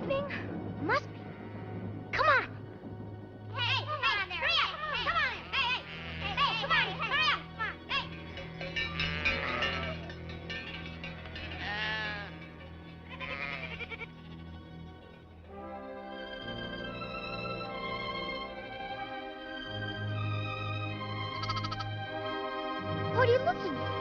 sleeping? Must be. Come on. Hey, come on there. Hurry up. Come on. Hey, come on. Hurry up. Come on. Hey. What are you looking at?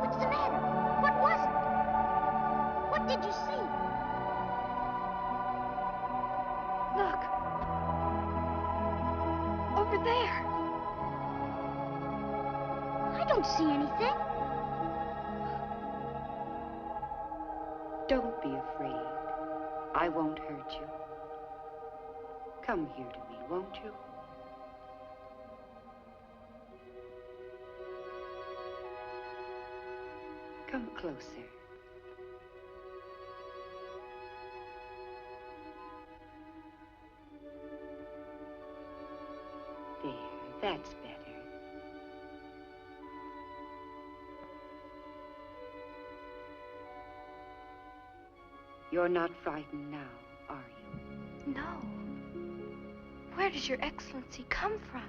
What's the matter? What was it? What did you see? Look. Over there. I don't see anything. Don't be afraid. I won't hurt you. Come here to me, won't you? Come closer. There, that's better. You're not frightened now, are you? No. Where does your excellency come from?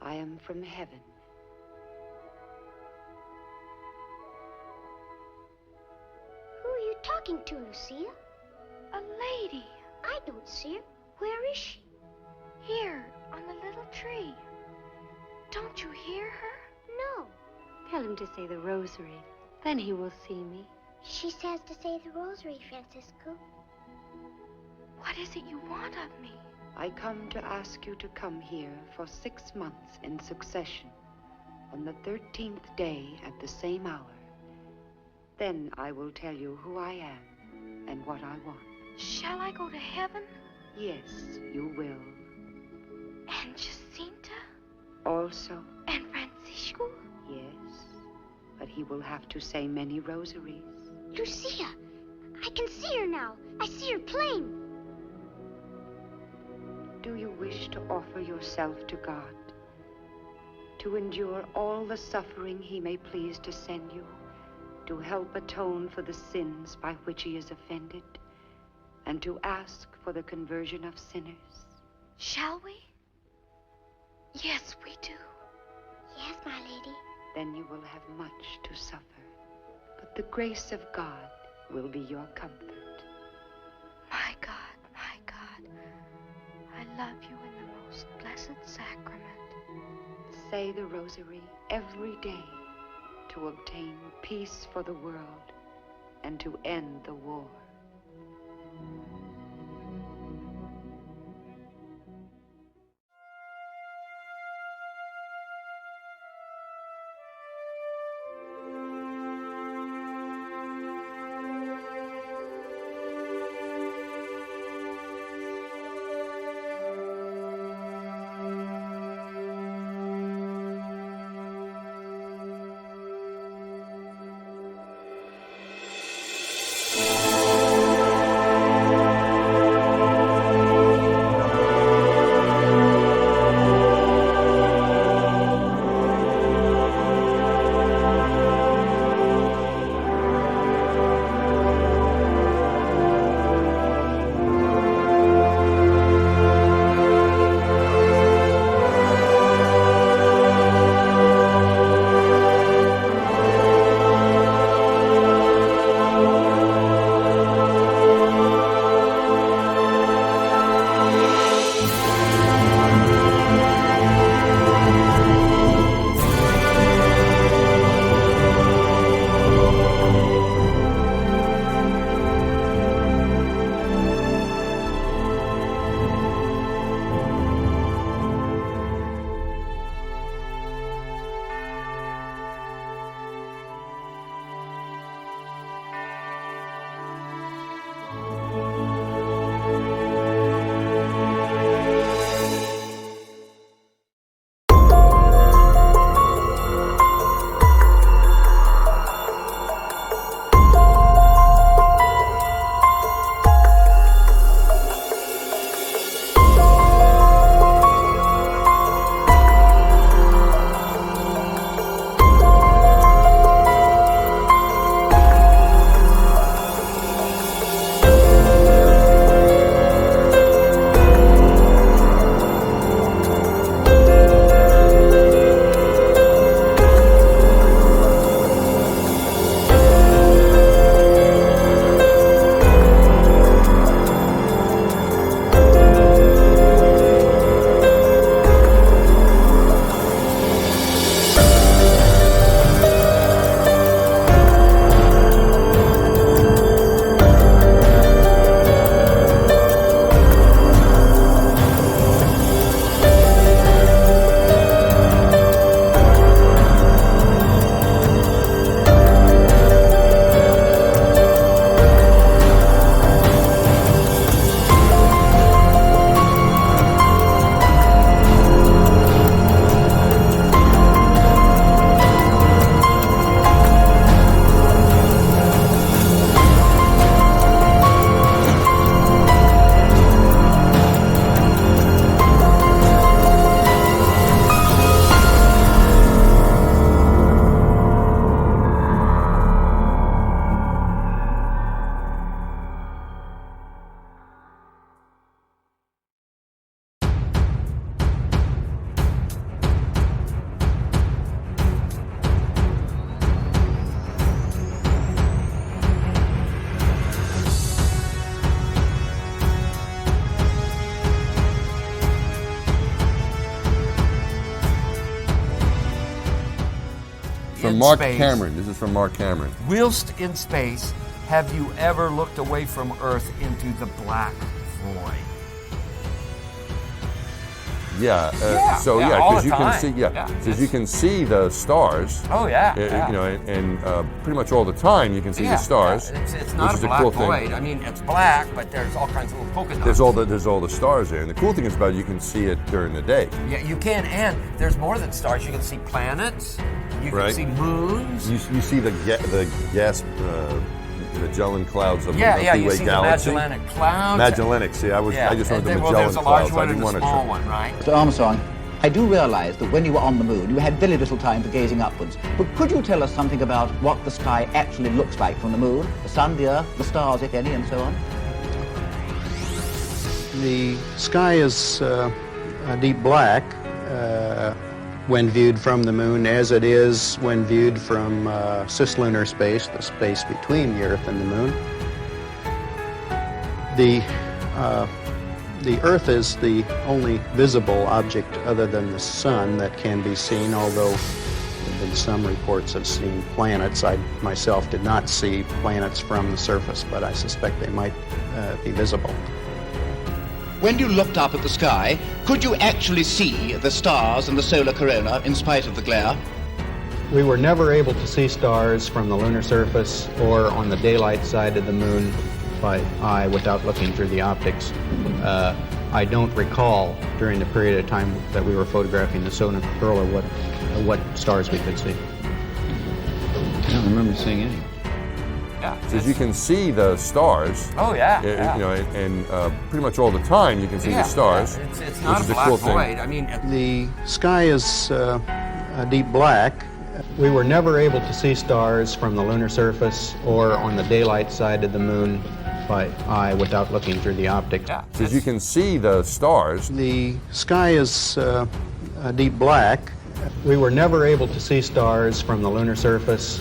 I am from heaven. Who are you talking to, Lucia? A lady. I don't see her. Where is she? Here, on the little tree. Don't you hear her? No. Tell him to say the rosary. Then he will see me. She says to say the rosary, Francisco. What is it you want of me? I come to ask you to come here for 6 months in succession, on the 13th day at the same hour. Then I will tell you who I am and what I want. Shall I go to heaven? Yes, you will. And Jacinta? Also, And Francisco? yes, but he will have to say many rosaries. Lucia, I can see her now. I see her plain. Do you wish to offer yourself to God, to endure all the suffering he may please to send you, to help atone for the sins by which he is offended, and to ask for the conversion of sinners? Shall we? Yes, we do. Yes, my lady. Then you will have much to suffer, but the grace of God will be your comfort. My God, I love you in the most blessed sacrament. Say the rosary every day to obtain peace for the world and to end the war. from in Mark space, Cameron. This is from Mark Cameron. whilst in space, have you ever looked away from Earth into the black void? Yeah. So yeah, all because the you can time. see, Yeah, because you can see the stars. Oh yeah. You know, and pretty much all the time you can see the stars. Yeah. It's which not is a a black cool void. thing. I mean, it's black, but there's all kinds of little polka dots. There's all the stars there, and the cool thing is about it, you can see it during the day. Yeah, you can, and there's more than stars. You can see planets. You can Right. see moons. You see the gas, Magellan clouds of the You Milky Way see galaxy. the Magellanic Clouds. Magellanic. See, I just heard the well, Magellan there's a large clouds. I one didn't and a want to. small one, right? Mr. Armstrong, I do realize that when you were on the moon, you had very little time for gazing upwards. But could you tell us something about what the sky actually looks like from the moon? The sun, the earth, the stars, if any, and so on? The sky is a deep black when viewed from the moon, as it is when viewed from cislunar space, the space between the Earth and the moon. The Earth is the only visible object other than the sun that can be seen, although there have been some reports of seeing planets. I myself did not see planets from the surface, but I suspect they might be visible. When you looked up at the sky, could you actually see the stars and the solar corona in spite of the glare? We were never able to see stars from the lunar surface or on the daylight side of the moon by eye without looking through the optics. I don't recall during the period of time that we were photographing the solar corona what stars we could see. I don't remember seeing any. Yeah. Because you can see the stars. Oh yeah. You know, and pretty much all the time you can see the stars. Yeah. It's not which a is black cool void. thing. I mean, The sky is a deep black. We were never able to see stars from the lunar surface or on the daylight side of the moon by eye without looking through the optics. yeah. Because you can see the stars. The sky is a deep black. We were never able to see stars from the lunar surface.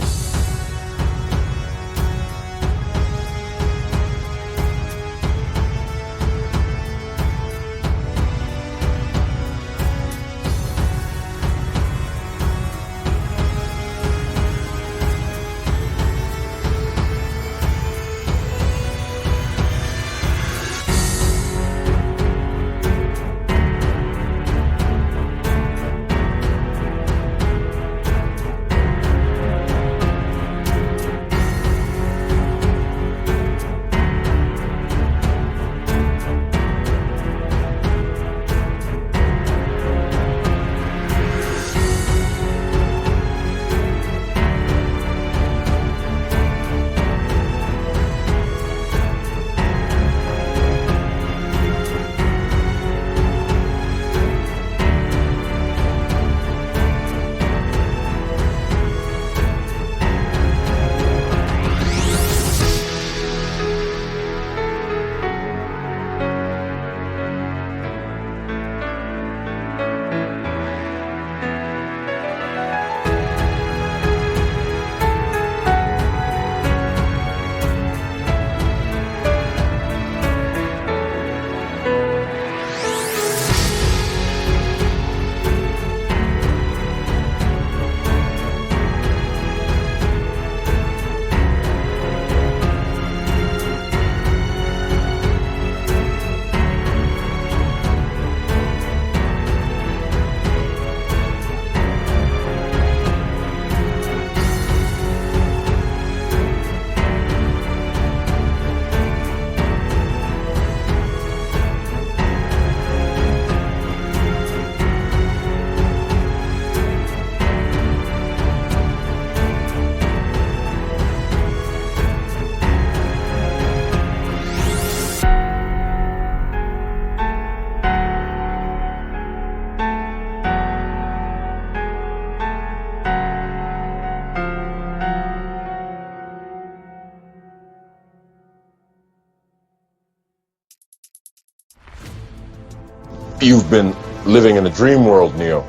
You've been living in a dream world, Neo.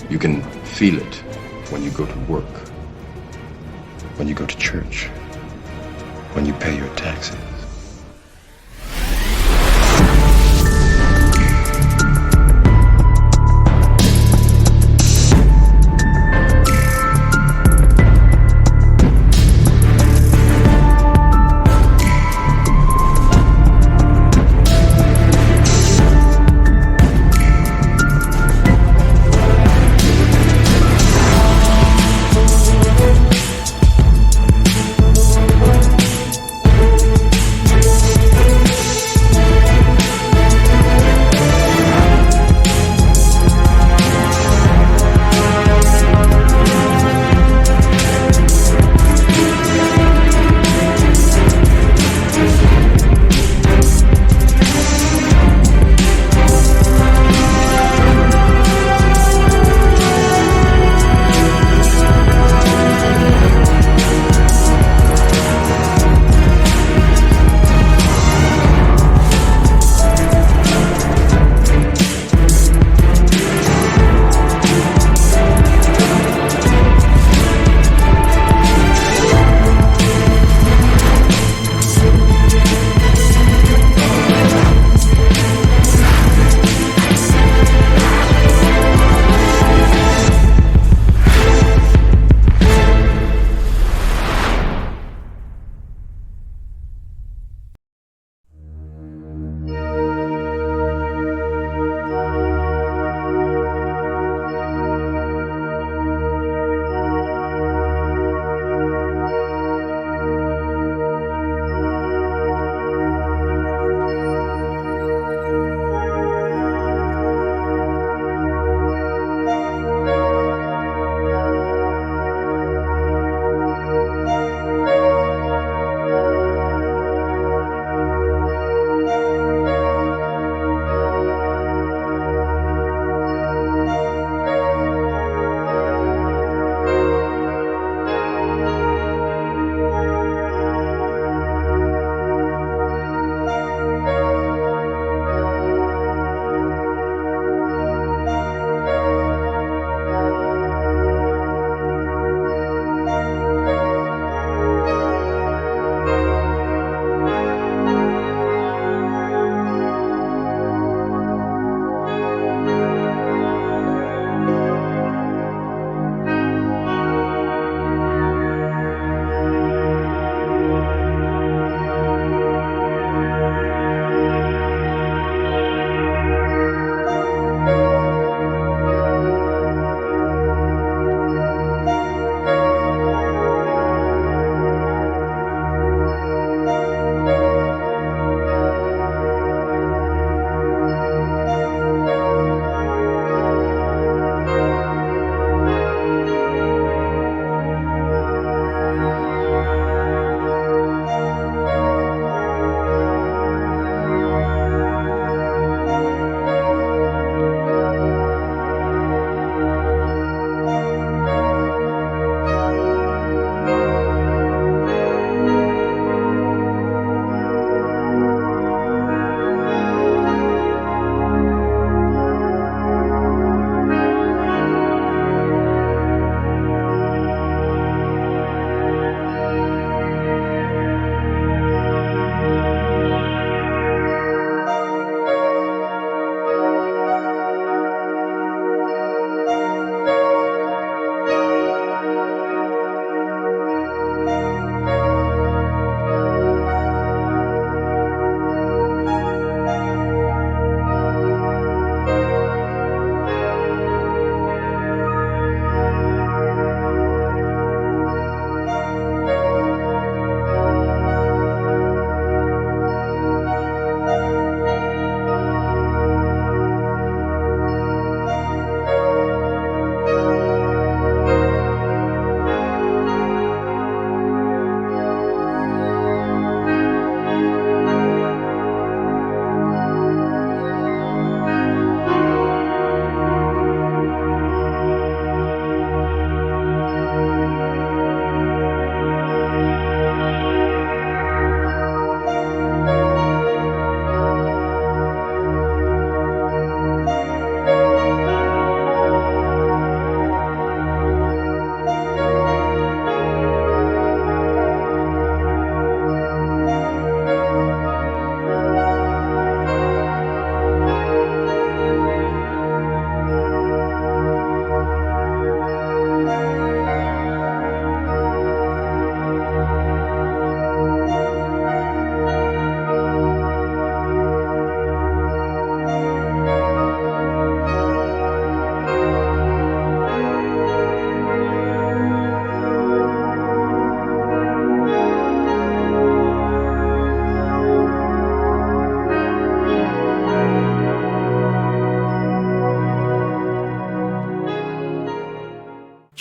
You can feel it when you go to work, when you go to church, when you pay your taxes,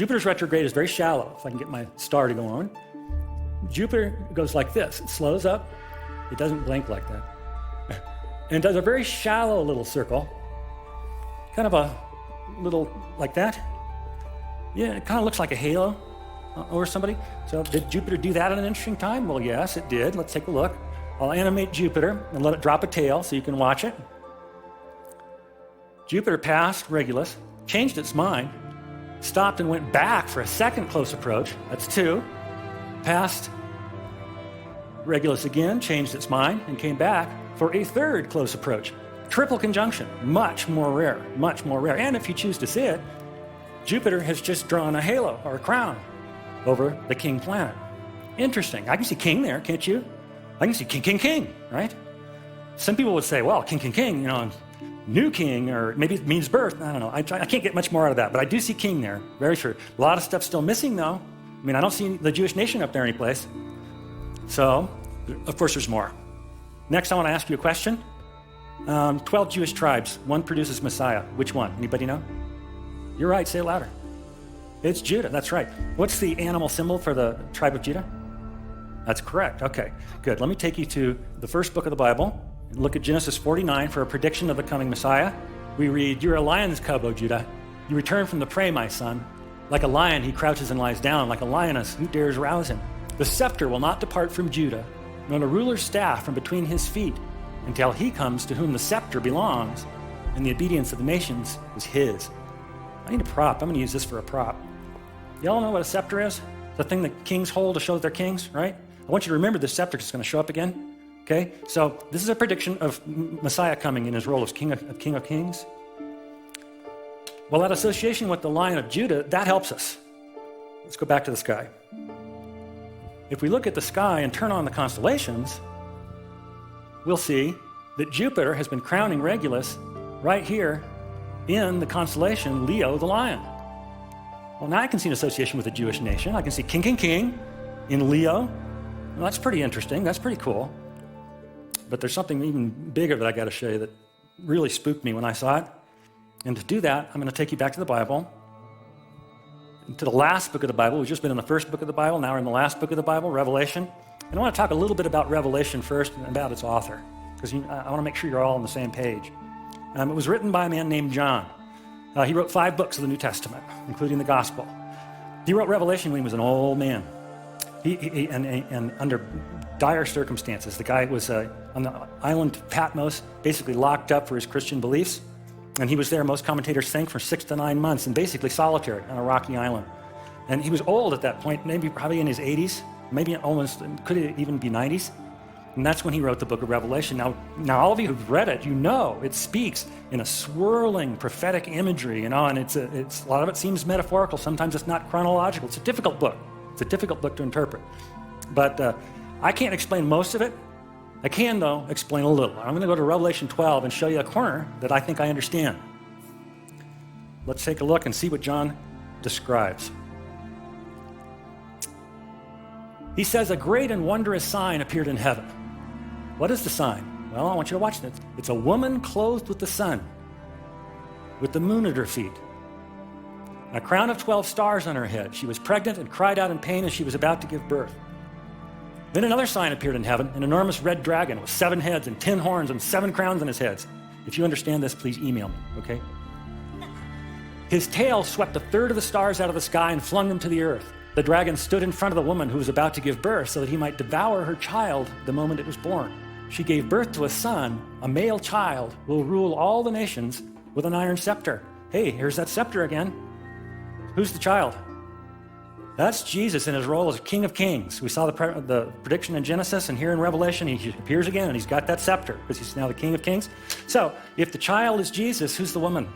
Jupiter's retrograde is very shallow, if I can get my star to go on. Jupiter goes like this. It slows up. It doesn't blink like that. And does a very shallow little circle, kind of a little like that. Yeah, it kind of looks like a halo over somebody. So did Jupiter do that at an interesting time? Well, yes, it did. Let's take a look. I'll animate Jupiter and let it drop a tail so you can watch it. Jupiter passed Regulus, changed its mind, stopped and went back for a second close approach. That's 2. Passed Regulus again, changed its mind, and came back for a third close approach. Triple conjunction, much more rare, much more rare. And if you choose to see it, Jupiter has just drawn a halo or a crown over the king planet. Interesting. I can see king there, can't you? I can see king, king, king, right? Some people would say, well, king, king, king, new king, or maybe it means birth. I don't know. I can't get much more out of that, but I do see king there, very sure. A lot of stuff still missing, though. I mean, I don't see the Jewish nation up there anyplace. So, of course, there's more. Next, I want to ask you a question. 12 Jewish tribes. One produces Messiah. Which one? Anybody know? You're right. Say it louder. It's Judah. That's right. What's the animal symbol for the tribe of Judah? That's correct. Okay, good. Let me take you to the first book of the Bible. Look at Genesis 49 for a prediction of the coming Messiah. We read, "You're a lion's cub, O Judah. You return from the prey, my son. Like a lion, he crouches and lies down. Like a lioness, who dares rouse him? The scepter will not depart from Judah, nor the ruler's staff from between his feet, until he comes to whom the scepter belongs, and the obedience of the nations is his." I need a prop. I'm going to use this for a prop. Y'all know what a scepter is? It's the thing that kings hold to show that they're kings, right? I want you to remember this scepter because it's going to show up again. Okay? So this is a prediction of Messiah coming in his role as King of Kings. Well, that association with the Lion of Judah, that helps us. Let's go back to the sky. If we look at the sky and turn on the constellations, we'll see that Jupiter has been crowning Regulus right here in the constellation Leo the Lion. Well, now I can see an association with the Jewish nation. I can see King, King, King in Leo. Well, that's pretty interesting. That's pretty cool. But there's something even bigger that I got to show you that really spooked me when I saw it. And to do that, I'm going to take you back to the Bible, to the last book of the Bible. We've just been in the first book of the Bible. Now we're in the last book of the Bible, Revelation. And I want to talk a little bit about Revelation first and about its author, because I want to make sure you're all on the same page. It was written by a man named John. He wrote 5 books of the New Testament, including the Gospel. He wrote Revelation when he was an old man. And under dire circumstances. The guy was on the island of Patmos, basically locked up for his Christian beliefs. And he was there, most commentators think, for 6 to 9 months, and basically solitary on a rocky island. And he was old at that point, maybe probably in his 80s, maybe almost, could even be 90s. And that's when he wrote the book of Revelation. Now all of you who've read it, you know it speaks in a swirling prophetic imagery, and it's a lot of it seems metaphorical. Sometimes it's not chronological. It's a difficult book. It's a difficult book to interpret. But I can't explain most of it. I can, though, explain a little. I'm going to go to Revelation 12 and show you a corner that I think I understand. Let's take a look and see what John describes. He says, "A great and wondrous sign appeared in heaven." What is the sign? Well, I want you to watch this. It's a woman clothed with the sun, with the moon at her feet, and a crown of 12 stars on her head. She was pregnant and cried out in pain as she was about to give birth. Then another sign appeared in heaven, an enormous red dragon with 7 heads and 10 horns and 7 crowns on his heads. If you understand this, please email me, okay? His tail swept 1/3 of the stars out of the sky and flung them to the earth. The dragon stood in front of the woman who was about to give birth so that he might devour her child the moment it was born. She gave birth to a son, a male child, will rule all the nations with an iron scepter. Hey, here's that scepter again. Who's the child? That's Jesus in his role as King of Kings. We saw the prediction in Genesis, and here in Revelation, he appears again, and he's got that scepter because he's now the King of Kings. So, if the child is Jesus, who's the woman?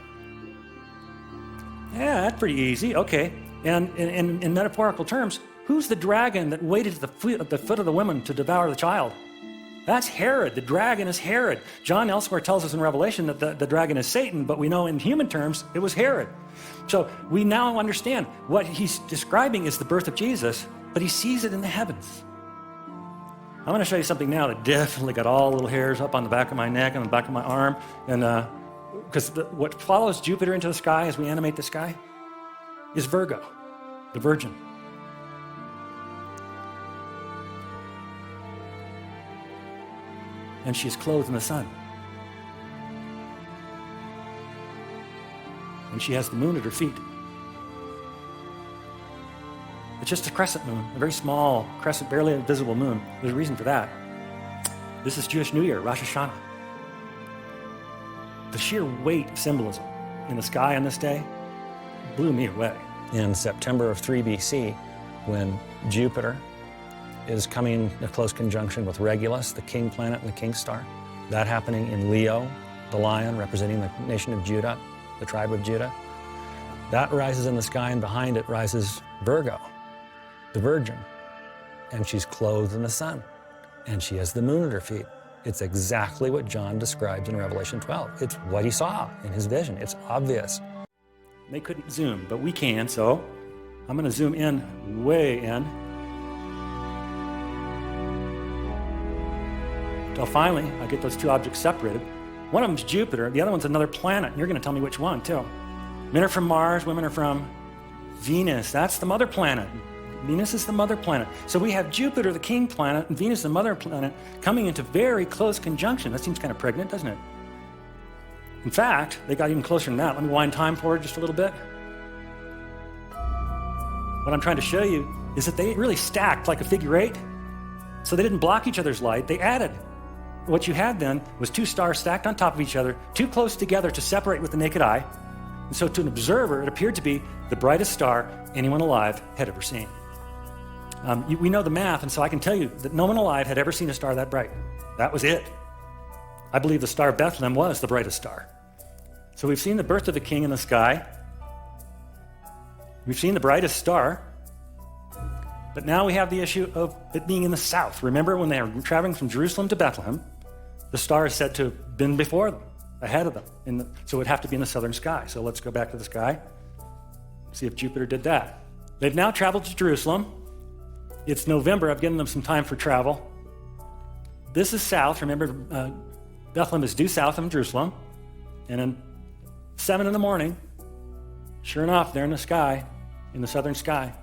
Yeah, that's pretty easy. Okay. And in metaphorical terms, who's the dragon that waited at the foot of the woman to devour the child? That's Herod. The dragon is Herod. John elsewhere tells us in Revelation that the dragon is Satan, but we know in human terms it was Herod. So we now understand what he's describing is the birth of Jesus, but he sees it in the heavens. I'm going to show you something now that definitely got all the little hairs up on the back of my neck and the back of my arm, and because what follows Jupiter into the sky as we animate the sky is Virgo. the Virgin. And she is clothed in the sun. And she has the moon at her feet. It's just a crescent moon, a very small crescent, barely a visible moon. There's a reason for that. This is Jewish New Year, Rosh Hashanah. The sheer weight of symbolism in the sky on this day blew me away. In September of 3 BC, when Jupiter is coming in close conjunction with Regulus, the king planet and the king star. That happening in Leo, the lion representing the nation of Judah, the tribe of Judah. That rises in the sky, and behind it rises Virgo, the Virgin. And she's clothed in the sun, and she has the moon at her feet. It's exactly what John describes in Revelation 12. It's what he saw in his vision. It's obvious. They couldn't zoom, but we can, so I'm going to zoom in, way in. Until finally, I get those two objects separated. One of them's Jupiter, the other one's another planet. You're going to tell me which one, too. Men are from Mars, women are from Venus. That's the mother planet. Venus is the mother planet. So we have Jupiter, the king planet, and Venus, the mother planet, coming into very close conjunction. That seems kind of pregnant, doesn't it? In fact, they got even closer than that. Let me wind time forward just a little bit. What I'm trying to show you is that they really stacked like a figure eight. So they didn't block each other's light, they added. What you had then was two stars stacked on top of each other, too close together to separate with the naked eye. And so to an observer, it appeared to be the brightest star anyone alive had ever seen. We know the math, and so I can tell you that no one alive had ever seen a star that bright. That was it. I believe the star of Bethlehem was the brightest star. So we've seen the birth of the king in the sky. We've seen the brightest star. But now we have the issue of it being in the south. Remember when they were traveling from Jerusalem to Bethlehem, the star is said to have been before them, ahead of them. So it would have to be in the southern sky. So let's go back to the sky, see if Jupiter did that. They've now traveled to Jerusalem. It's November. I've given them some time for travel. This is south. Remember, Bethlehem is due south of Jerusalem. And then 7 in the morning, sure enough, there in the sky, in the southern sky,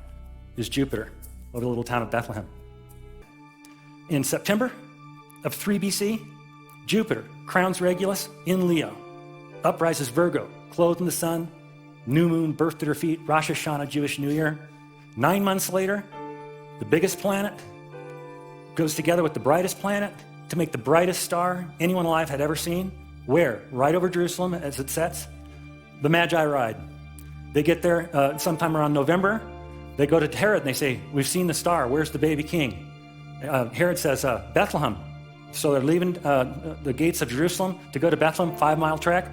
is Jupiter over the little town of Bethlehem. In September of 3 BC, Jupiter crowns Regulus in Leo. Up rises Virgo, clothed in the sun, new moon birthed at her feet, Rosh Hashanah, Jewish New Year. 9 months later, the biggest planet goes together with the brightest planet to make the brightest star anyone alive had ever seen. Where? Right over Jerusalem as it sets. The Magi ride. They get there sometime around November. They go to Herod and they say, we've seen the star. Where's the baby king? Herod says, Bethlehem. So they're leaving the gates of Jerusalem to go to Bethlehem, 5-mile trek.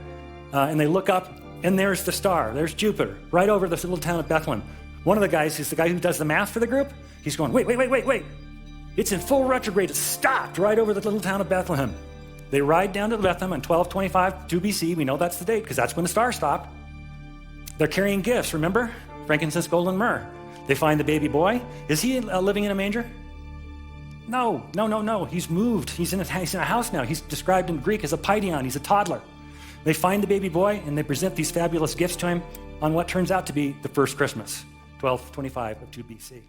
And they look up, and there's the star. There's Jupiter, right over this little town of Bethlehem. One of the guys, he's the guy who does the math for the group. He's going, wait. It's in full retrograde. It stopped right over the little town of Bethlehem. They ride down to Bethlehem on 1225, 2 BC. We know that's the date because that's when the star stopped. They're carrying gifts, remember? Frankincense, gold, and myrrh. They find the baby boy. Is he living in a manger? No. He's moved. He's in a house now. He's described in Greek as a paidion. He's a toddler. They find the baby boy, and they present these fabulous gifts to him on what turns out to be the first Christmas, 1225 of 2 BC.